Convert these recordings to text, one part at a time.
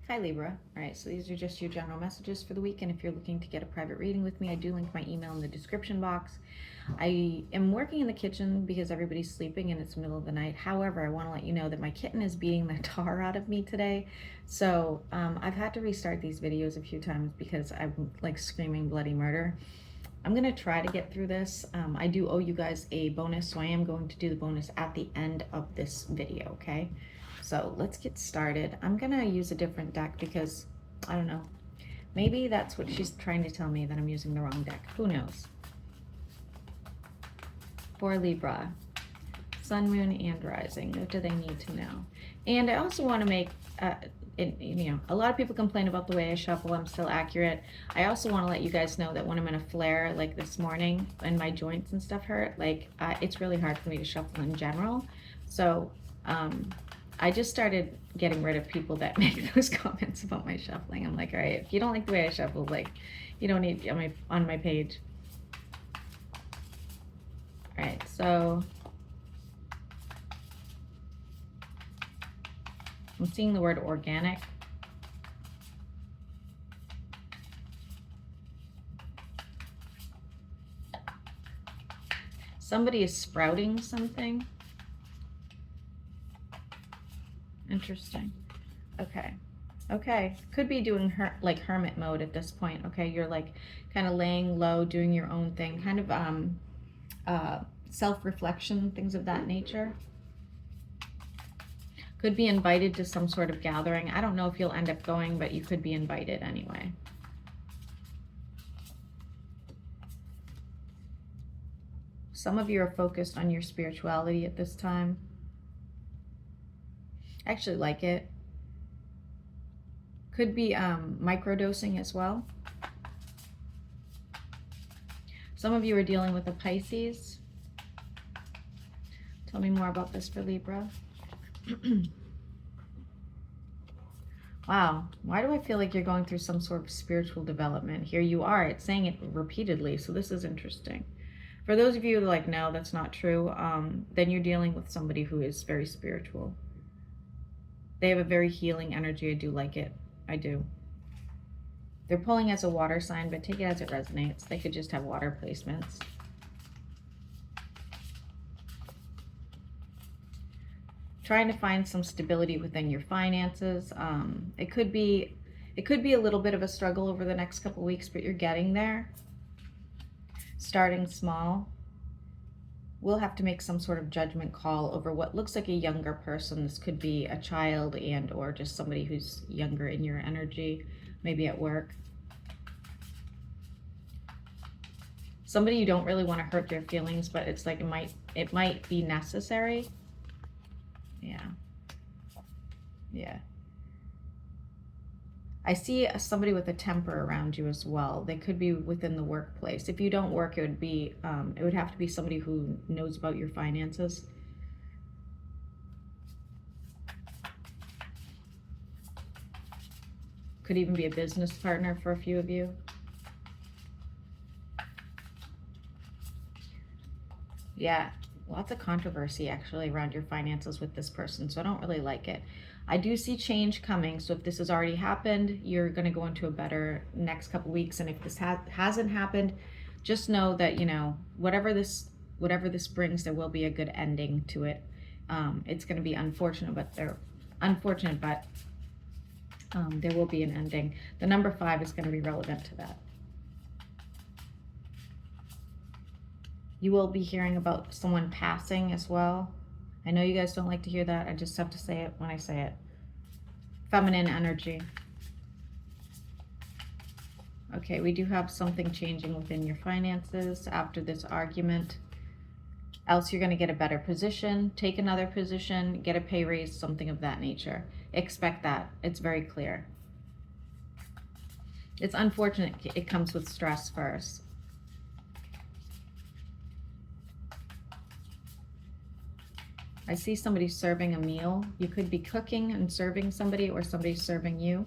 Hi Libra. All right, so these are just your general messages for the week, and if you're looking to get a private reading with me, I do link my email in the description box. I am working in the kitchen because everybody's sleeping and it's the middle of the night. However, I want to let you know that my kitten is beating the tar out of me today. So I've had to restart these videos a few times because I'm like screaming bloody murder. I'm going to try to get through this. I do owe you guys a bonus, so I am going to do the bonus at the end of this video, okay? So let's get started. I'm going to use a different deck because, I don't know, maybe that's what she's trying to tell me, that I'm using the wrong deck. Who knows? For Libra, Sun, Moon, and Rising. What do they need to know? And I also want to make, a lot of people complain about the way I shuffle. I'm still accurate. I also want to let you guys know that when I'm in a flare, like this morning, and my joints and stuff hurt, like it's really hard for me to shuffle in general. So I just started getting rid of people that make those comments about my shuffling. I'm like, all right, if you don't like the way I shuffle, like, you don't need on my page. All right, so I'm seeing the word organic. Somebody is sprouting something. Interesting. Okay. Okay. Could be doing like hermit mode at this point. Okay. You're like kind of laying low, doing your own thing, kind of self-reflection, things of that nature. Could be invited to some sort of gathering. I don't know if you'll end up going, but you could be invited anyway. Some of you are focused on your spirituality at this time. I actually like it. Could be microdosing as well. Some of you are dealing with a Pisces. Tell me more about this for Libra. Wow, why do I feel like you're going through some sort of spiritual development? Here you are. It's saying it repeatedly, so this is interesting. For those of you who are like, no, that's not true, then you're dealing with somebody who is very spiritual. They have a very healing energy. I do like it. I do. They're pulling as a water sign, but take it as it resonates. They could just have water placements. Trying to find some stability within your finances. It could be a little bit of a struggle over the next couple weeks, but you're getting there. Starting small. We'll have to make some sort of judgment call over what looks like a younger person. This could be a child and or just somebody who's younger in your energy, maybe at work. Somebody you don't really want to hurt their feelings, but it's like it might be necessary. Yeah. Yeah. I see somebody with a temper around you as well. They could be within the workplace. If you don't work, it would have to be somebody who knows about your finances. Could even be a business partner for a few of you. Yeah, lots of controversy actually around your finances with this person, so I don't really like it. I do see change coming, so if this has already happened, you're going to go into a better next couple weeks, and if this hasn't happened, just know that, you know, whatever this brings, there will be a good ending to it. It's going to be unfortunate, but there will be an ending. The number 5 is going to be relevant to that. You will be hearing about someone passing as well. I know you guys don't like to hear that. I just have to say it when I say it. Feminine energy. Okay, we do have something changing within your finances after this argument. Else you're going to get a better position, take another position, get a pay raise, something of that nature. Expect that. It's very clear. It's unfortunate it comes with stress first. I see somebody serving a meal. You could be cooking and serving somebody, or somebody serving you.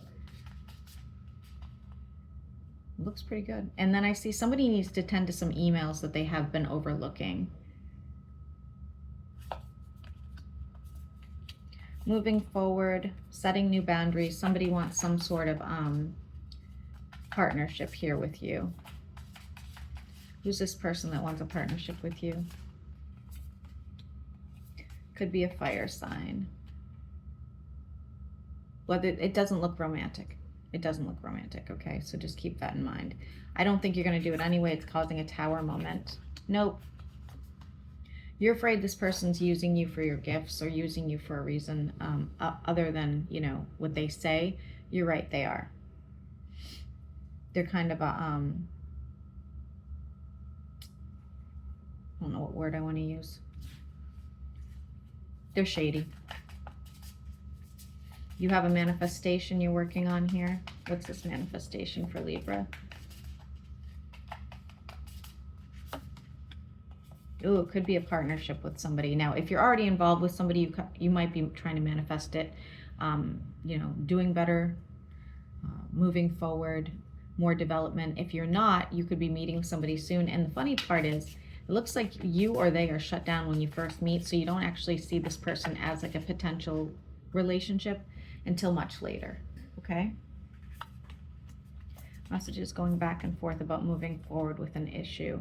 Looks pretty good. And then I see somebody needs to tend to some emails that they have been overlooking. moving forward, setting new boundaries. Somebody wants some sort of partnership here with you. Who's this person that wants a partnership with you? Could be a fire sign. Whether it doesn't look romantic. It doesn't look romantic, okay? So just keep that in mind. I don't think you're going to do it anyway. It's causing a tower moment. Nope. You're afraid this person's using you for your gifts or using you for a reason other than, you know, what they say. You're right, they are. They're kind of a, I don't know what word I want to use. They're shady. You have a manifestation you're working on here. What's this manifestation for Libra? Ooh, it could be a partnership with somebody. Now, if you're already involved with somebody, you might be trying to manifest it, you know, doing better, moving forward, more development. If you're not, you could be meeting somebody soon. And the funny part is, it looks like you or they are shut down when you first meet, so you don't actually see this person as like a potential relationship until much later, okay? Messages going back and forth about moving forward with an issue.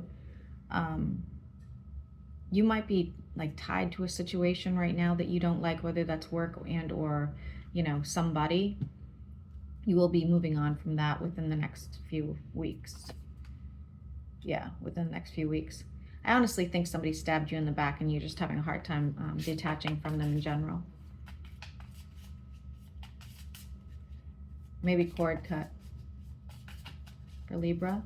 You might be like tied to a situation right now that you don't like, whether that's work and or, you know, somebody. You will be moving on from that within the next few weeks. Yeah, within the next few weeks. I honestly think somebody stabbed you in the back and you're just having a hard time detaching from them in general. Maybe cord cut for Libra.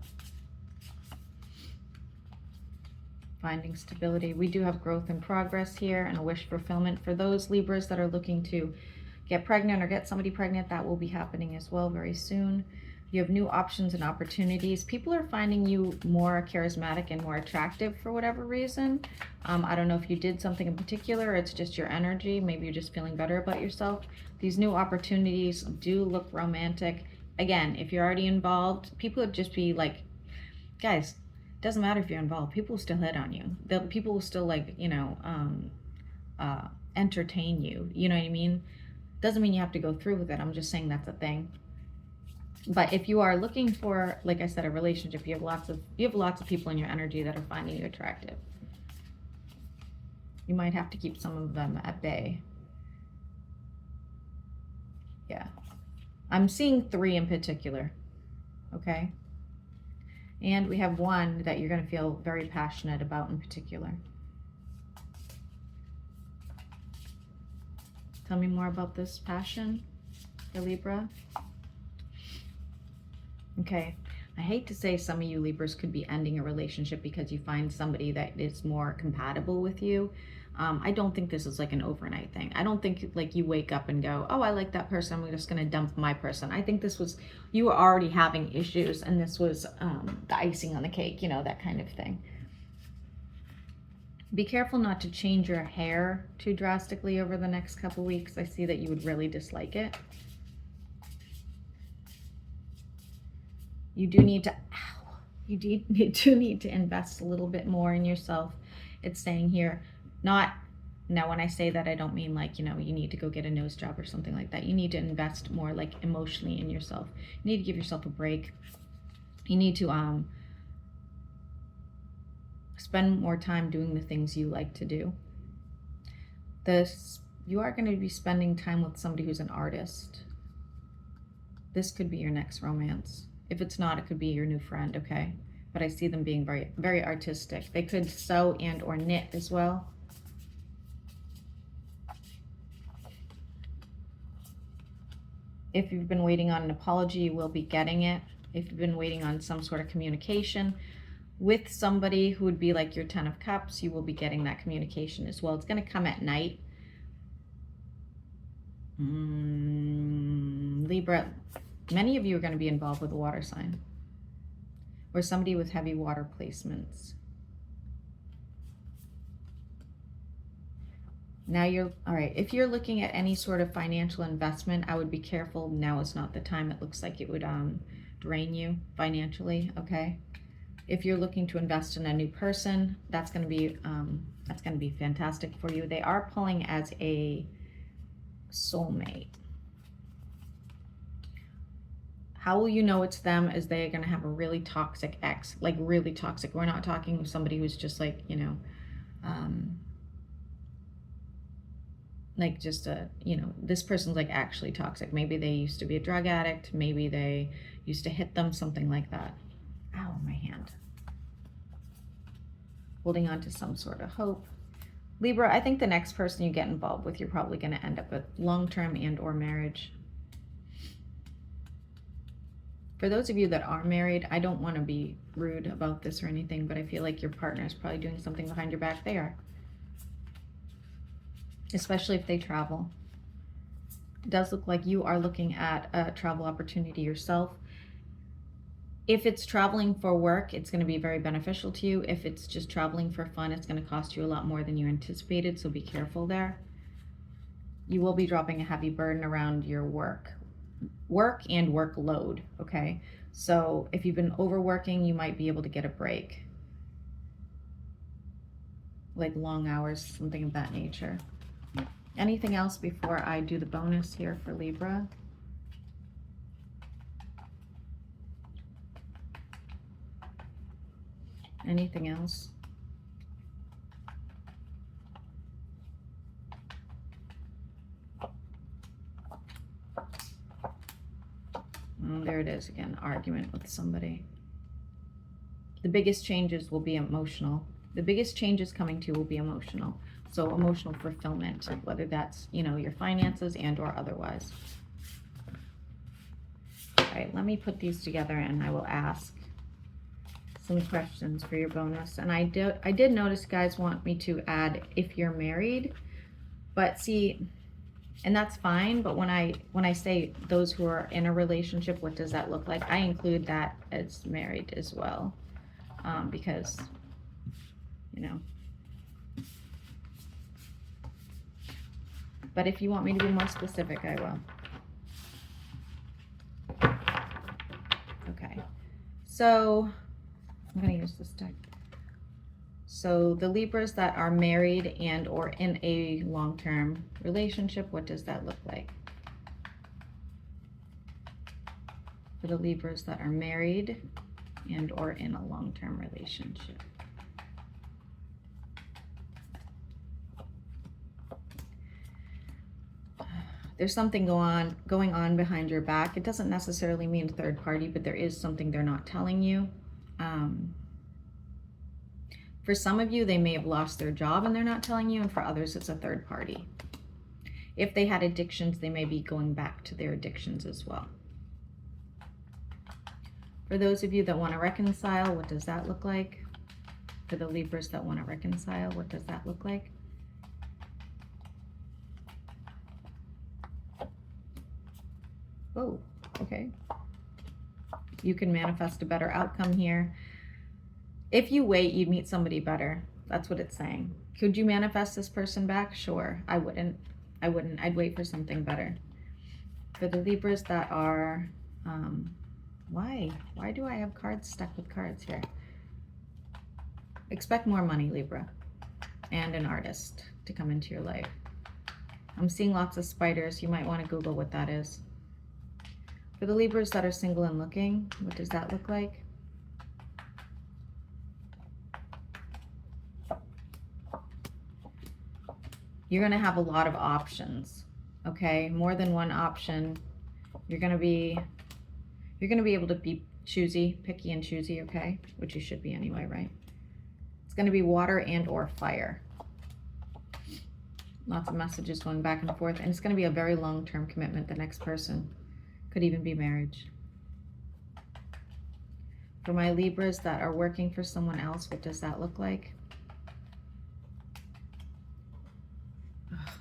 Finding stability. We do have growth and progress here and a wish fulfillment. For those Libras that are looking to get pregnant or get somebody pregnant, that will be happening as well very soon. You have new options and opportunities. People are finding you more charismatic and more attractive for whatever reason. I don't know if you did something in particular or it's just your energy. Maybe you're just feeling better about yourself. These new opportunities do look romantic. Again, if you're already involved, people would just be like, guys, it doesn't matter if you're involved. People will still hit on you. People will still like, you know, entertain you. You know what I mean? Doesn't mean you have to go through with it. I'm just saying that's a thing. But if you are looking for, like I said, a relationship, you have lots of people in your energy that are finding you attractive. You might have to keep some of them at bay. Yeah. I'm seeing 3 in particular. Okay? And we have 1 that you're going to feel very passionate about in particular. Tell me more about this passion for Libra. Okay, I hate to say some of you Libras could be ending a relationship because you find somebody that is more compatible with you. I don't think this is like an overnight thing. I don't think like you wake up and go, oh, I like that person, I'm just going to dump my person. I think this was, you were already having issues and this was the icing on the cake, you know, that kind of thing. Be careful not to change your hair too drastically over the next couple weeks. I see that you would really dislike it. You do need to, need to invest a little bit more in yourself. It's saying here, now when I say that, I don't mean like, you know, you need to go get a nose job or something like that. You need to invest more like emotionally in yourself. You need to give yourself a break. You need to spend more time doing the things you like to do. You are going to be spending time with somebody who's an artist. This could be your next romance. If it's not, it could be your new friend, okay? But I see them being very, very artistic. They could sew and or knit as well. If you've been waiting on an apology, you will be getting it. If you've been waiting on some sort of communication with somebody who would be like your 10 of Cups, you will be getting that communication as well. It's going to come at night. Libra, many of you are going to be involved with a water sign or somebody with heavy water placements. Now all right, if you're looking at any sort of financial investment, I would be careful. Now is not the time. It looks like it would drain you financially, okay? If you're looking to invest in a new person, that's going to be fantastic for you. They are pulling as a Soulmate. How will you know it's them? Is they are going to have a really toxic ex, like really toxic. We're not talking somebody who's just like, you know, like just a, you know, this person's like actually toxic. Maybe they used to be a drug addict. Maybe they used to hit them, something like that. Ow, my hand. Holding on to some sort of hope. Libra, I think the next person you get involved with, you're probably going to end up with long-term and or marriage. For those of you that are married, I don't want to be rude about this or anything, but I feel like your partner is probably doing something behind your back. They are. Especially if they travel. It does look like you are looking at a travel opportunity yourself. If it's traveling for work, it's going to be very beneficial to you. If it's just traveling for fun, it's going to cost you a lot more than you anticipated, so be careful there. You will be dropping a heavy burden around your work and workload, okay? So if you've been overworking, you might be able to get a break. Like long hours, something of that nature. Anything else before I do the bonus here for Libra? Anything else? There it is again, argument with somebody. The biggest changes will be emotional. The biggest changes coming to you will be emotional. So emotional fulfillment, whether that's, you know, your finances and or otherwise. All right, let me put these together and I will ask some questions for your bonus. And I did notice guys want me to add if you're married, but see, and that's fine, but when I say those who are in a relationship, what does that look like? I include that as married as well, because, you know. But if you want me to be more specific, I will. Okay, so I'm going to use this deck. So the Libras that are married and or in a long-term relationship, what does that look like? For the Libras that are married and or in a long-term relationship. There's something going on behind your back. It doesn't necessarily mean third party, but there is something they're not telling you. For some of you, they may have lost their job and they're not telling you, and for others, it's a third party. If they had addictions, they may be going back to their addictions as well. For those of you that want to reconcile, what does that look like? For the Libras that want to reconcile, what does that look like? Oh, okay. You can manifest a better outcome here. If you wait, you'd meet somebody better. That's what it's saying. Could you manifest this person back? Sure. I wouldn't. I'd wait for something better. For the Libras that are, why do I have cards stuck with cards here? Expect more money, Libra, and an artist to come into your life. I'm seeing lots of spiders. You might want to Google what that is. For the Libras that are single and looking, what does that look like? You're going to have a lot of options, okay? More than one option. You're going to be able to be choosy, picky and choosy, okay? Which you should be anyway, right? It's going to be water and or fire. Lots of messages going back and forth, and it's going to be a very long-term commitment. The next person could even be marriage. For my Libras that are working for someone else, what does that look like?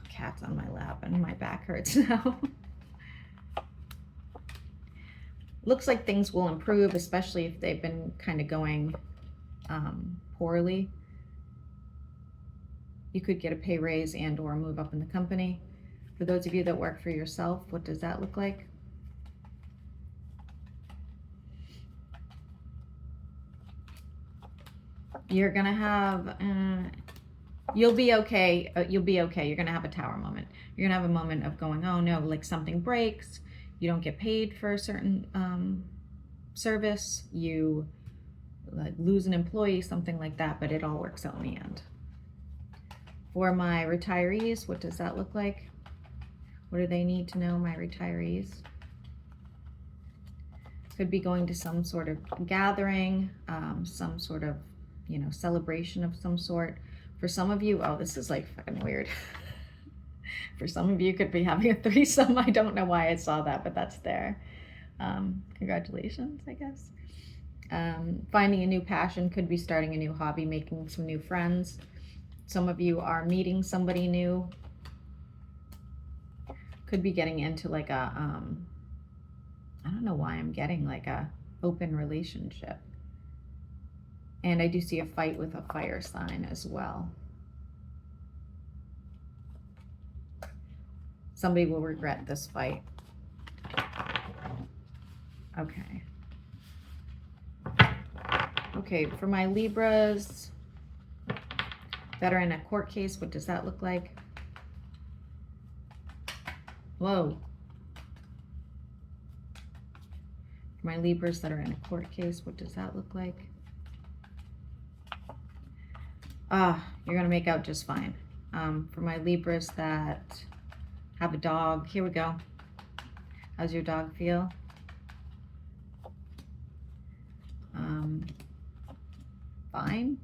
Cat's on my lap and my back hurts now. Looks like things will improve, especially if they've been kind of going poorly. You could get a pay raise and or move up in the company. For those of you that work for yourself, what does that look like? You're gonna have You'll be okay. You'll be okay. You're going to have a tower moment. You're going to have a moment of going, oh no, like something breaks. You don't get paid for a certain service. You like lose an employee, something like that, but it all works out in the end. For my retirees, what does that look like? What do they need to know, my retirees? Could be going to some sort of gathering, some sort of, you know, celebration of some sort. For some of you, oh, this is like fucking weird. For some of you, could be having a threesome. I don't know why I saw that, but that's there. Congratulations, I guess. Finding a new passion, could be starting a new hobby, making some new friends. Some of you are meeting somebody new. Could be getting into like a, I don't know why I'm getting like a open relationship. And I do see a fight with a fire sign as well. Somebody will regret this fight. Okay. Okay, for my Libras that are in a court case, what does that look like? Whoa. For my Libras that are in a court case, what does that look like? You're going to make out just fine. For my Libras that have a dog, here we go. How's your dog feel? Fine.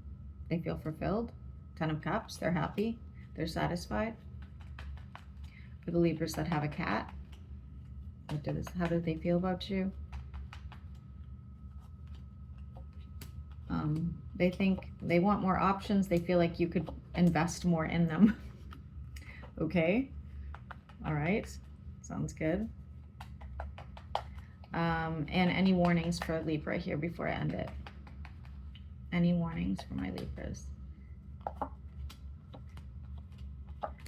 They feel fulfilled. 10 of Cups, they're happy. They're satisfied. For the Libras that have a cat, how do they feel about you? They think they want more options. They feel like you could invest more in them. Okay. All right. Sounds good. And any warnings for Libra here before I end it? Any warnings for my Libras?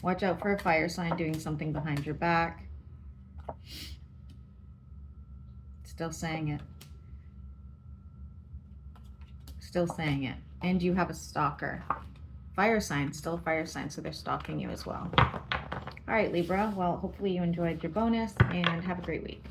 Watch out for a fire sign doing something behind your back. Still saying it. Still saying it. And you have a stalker. Fire sign, still a fire sign, so they're stalking you as well. All right, Libra. Well, hopefully you enjoyed your bonus and have a great week.